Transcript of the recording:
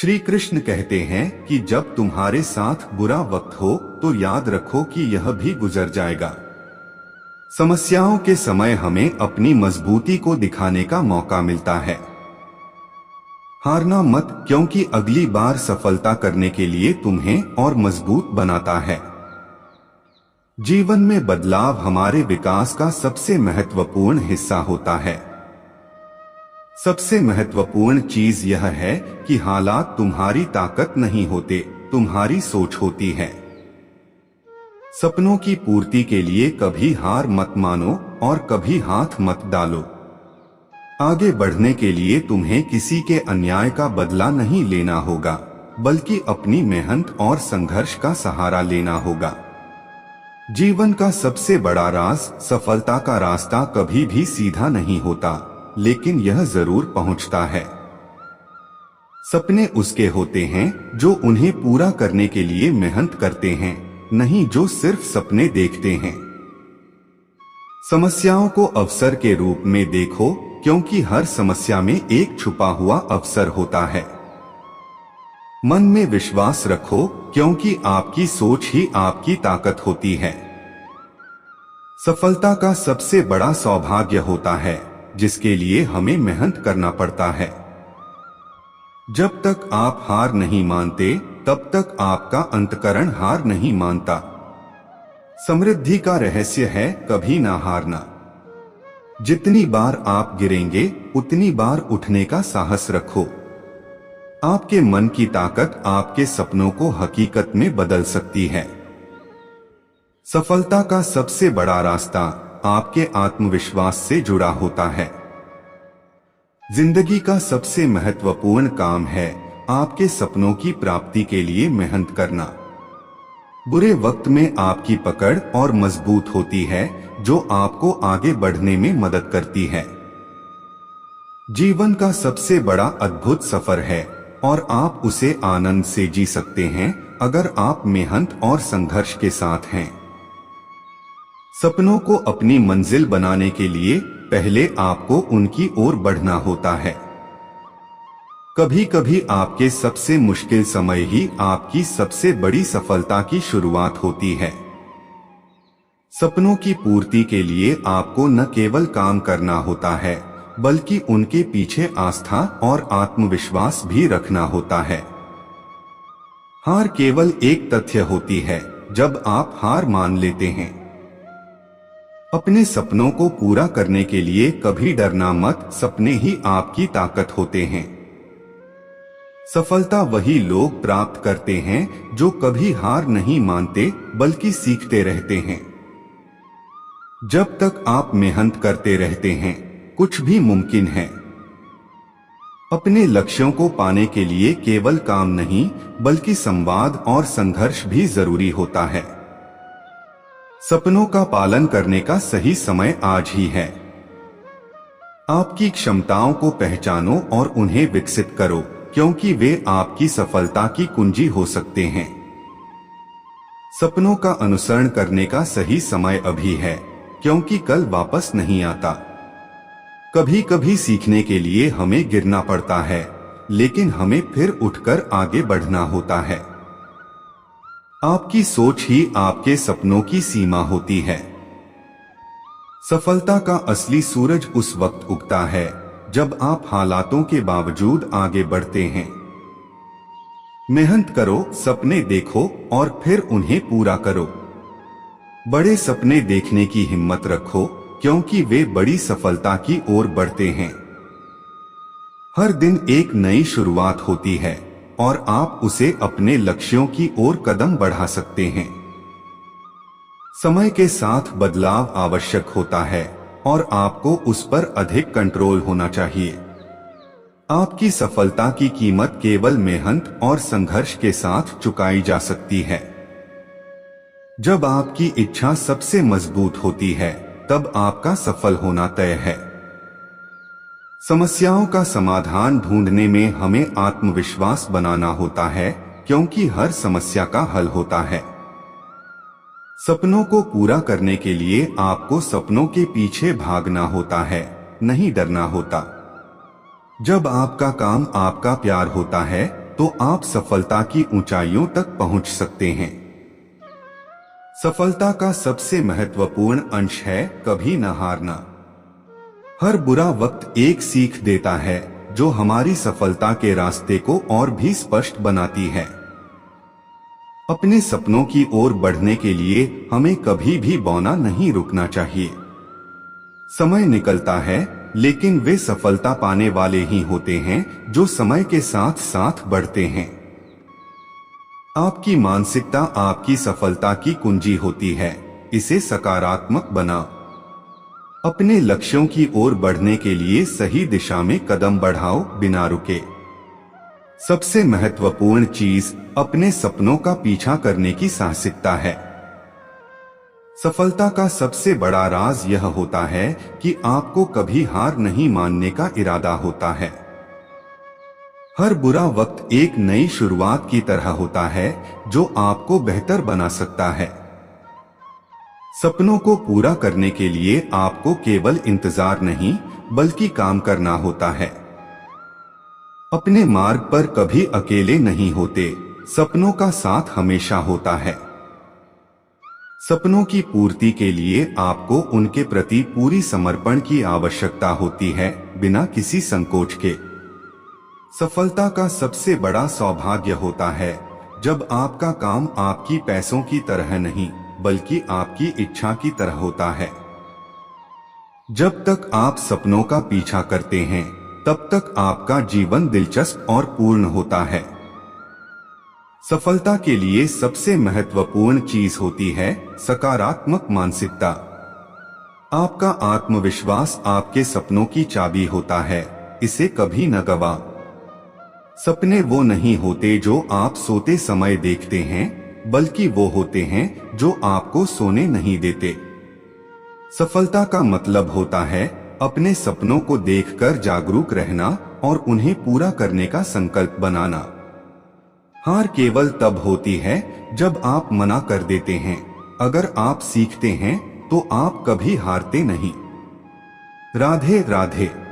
श्री कृष्ण कहते हैं कि जब तुम्हारे साथ बुरा वक्त हो तो याद रखो कि यह भी गुजर जाएगा। समस्याओं के समय हमें अपनी मजबूती को दिखाने का मौका मिलता है। हारना मत, क्योंकि अगली बार सफलता करने के लिए तुम्हें और मजबूत बनाता है। जीवन में बदलाव हमारे विकास का सबसे महत्वपूर्ण हिस्सा होता है। सबसे महत्वपूर्ण चीज यह है कि हालात तुम्हारी ताकत नहीं होते, तुम्हारी सोच होती है। सपनों की पूर्ति के लिए कभी हार मत मानो और कभी हाथ मत डालो। आगे बढ़ने के लिए तुम्हें किसी के अन्याय का बदला नहीं लेना होगा, बल्कि अपनी मेहनत और संघर्ष का सहारा लेना होगा। जीवन का सबसे बड़ा राज, सफलता का रास्ता कभी भी सीधा नहीं होता, लेकिन यह जरूर पहुंचता है। सपने उसके होते हैं जो उन्हें पूरा करने के लिए मेहनत करते हैं, नहीं जो सिर्फ सपने देखते हैं। समस्याओं को अवसर के रूप में देखो, क्योंकि हर समस्या में एक छुपा हुआ अवसर होता है। मन में विश्वास रखो, क्योंकि आपकी सोच ही आपकी ताकत होती है। सफलता का सबसे बड़ा सौभाग्य होता है जिसके लिए हमें मेहनत करना पड़ता है। जब तक आप हार नहीं मानते, तब तक आपका अंतःकरण हार नहीं मानता। समृद्धि का रहस्य है कभी ना हारना। जितनी बार आप गिरेंगे, उतनी बार उठने का साहस रखो। आपके मन की ताकत आपके सपनों को हकीकत में बदल सकती है। सफलता का सबसे बड़ा रास्ता आपके आत्मविश्वास से जुड़ा होता है। जिंदगी का सबसे महत्वपूर्ण काम है आपके सपनों की प्राप्ति के लिए मेहनत करना। बुरे वक्त में आपकी पकड़ और मजबूत होती है, जो आपको आगे बढ़ने में मदद करती है। जीवन का सबसे बड़ा अद्भुत सफर है और आप उसे आनंद से जी सकते हैं अगर आप मेहनत और संघर्ष के साथ हैं। सपनों को अपनी मंजिल बनाने के लिए पहले आपको उनकी ओर बढ़ना होता है। कभी कभी आपके सबसे मुश्किल समय ही आपकी सबसे बड़ी सफलता की शुरुआत होती है। सपनों की पूर्ति के लिए आपको न केवल काम करना होता है, बल्कि उनके पीछे आस्था और आत्मविश्वास भी रखना होता है। हार केवल एक तथ्य होती है जब आप हार मान लेते हैं। अपने सपनों को पूरा करने के लिए कभी डरना मत, सपने ही आपकी ताकत होते हैं। सफलता वही लोग प्राप्त करते हैं जो कभी हार नहीं मानते, बल्कि सीखते रहते हैं। जब तक आप मेहनत करते रहते हैं, कुछ भी मुमकिन है। अपने लक्ष्यों को पाने के लिए केवल काम नहीं, बल्कि संवाद और संघर्ष भी जरूरी होता है। सपनों का पालन करने का सही समय आज ही है। आपकी क्षमताओं को पहचानो और उन्हें विकसित करो, क्योंकि वे आपकी सफलता की कुंजी हो सकते हैं। सपनों का अनुसरण करने का सही समय अभी है, क्योंकि कल वापस नहीं आता। कभी कभी सीखने के लिए हमें गिरना पड़ता है, लेकिन हमें फिर उठकर आगे बढ़ना होता है। आपकी सोच ही आपके सपनों की सीमा होती है। सफलता का असली सूरज उस वक्त उगता है जब आप हालातों के बावजूद आगे बढ़ते हैं। मेहनत करो, सपने देखो और फिर उन्हें पूरा करो। बड़े सपने देखने की हिम्मत रखो, क्योंकि वे बड़ी सफलता की ओर बढ़ते हैं। हर दिन एक नई शुरुआत होती है और आप उसे अपने लक्ष्यों की ओर कदम बढ़ा सकते हैं। समय के साथ बदलाव आवश्यक होता है और आपको उस पर अधिक कंट्रोल होना चाहिए। आपकी सफलता की कीमत केवल मेहनत और संघर्ष के साथ चुकाई जा सकती है। जब आपकी इच्छा सबसे मजबूत होती है, तब आपका सफल होना तय है। समस्याओं का समाधान ढूंढने में हमें आत्मविश्वास बनाना होता है, क्योंकि हर समस्या का हल होता है। सपनों को पूरा करने के लिए आपको सपनों के पीछे भागना होता है, नहीं डरना होता। जब आपका काम आपका प्यार होता है, तो आप सफलता की ऊंचाइयों तक पहुंच सकते हैं। सफलता का सबसे महत्वपूर्ण अंश है कभी न हारना। हर बुरा वक्त एक सीख देता है जो हमारी सफलता के रास्ते को और भी स्पष्ट बनाती है। अपने सपनों की ओर बढ़ने के लिए हमें कभी भी बौना नहीं रुकना चाहिए। समय निकलता है, लेकिन वे सफलता पाने वाले ही होते हैं जो समय के साथ साथ बढ़ते हैं। आपकी मानसिकता आपकी सफलता की कुंजी होती है, इसे सकारात्मक बनाओ। अपने लक्ष्यों की ओर बढ़ने के लिए सही दिशा में कदम बढ़ाओ, बिना रुके। सबसे महत्वपूर्ण चीज अपने सपनों का पीछा करने की साहसिकता है। सफलता का सबसे बड़ा राज यह होता है कि आपको कभी हार नहीं मानने का इरादा होता है। हर बुरा वक्त एक नई शुरुआत की तरह होता है जो आपको बेहतर बना सकता है। सपनों को पूरा करने के लिए आपको केवल इंतजार नहीं बल्कि काम करना होता है। अपने मार्ग पर कभी अकेले नहीं होते, सपनों का साथ हमेशा होता है। सपनों की पूर्ति के लिए आपको उनके प्रति पूरी समर्पण की आवश्यकता होती है, बिना किसी संकोच के। सफलता का सबसे बड़ा सौभाग्य होता है जब आपका काम आपकी पैसों की तरह नहीं बल्कि आपकी इच्छा की तरह होता है। जब तक आप सपनों का पीछा करते हैं, तब तक आपका जीवन दिलचस्प और पूर्ण होता है। सफलता के लिए सबसे महत्वपूर्ण चीज होती है सकारात्मक मानसिकता। आपका आत्मविश्वास आपके सपनों की चाबी होता है, इसे कभी न गवा। सपने वो नहीं होते जो आप सोते समय देखते हैं, बल्कि वो होते हैं जो आपको सोने नहीं देते। सफलता का मतलब होता है अपने सपनों को देखकर जागरूक रहना और उन्हें पूरा करने का संकल्प बनाना। हार केवल तब होती है जब आप मना कर देते हैं। अगर आप सीखते हैं तो आप कभी हारते नहीं। राधे राधे।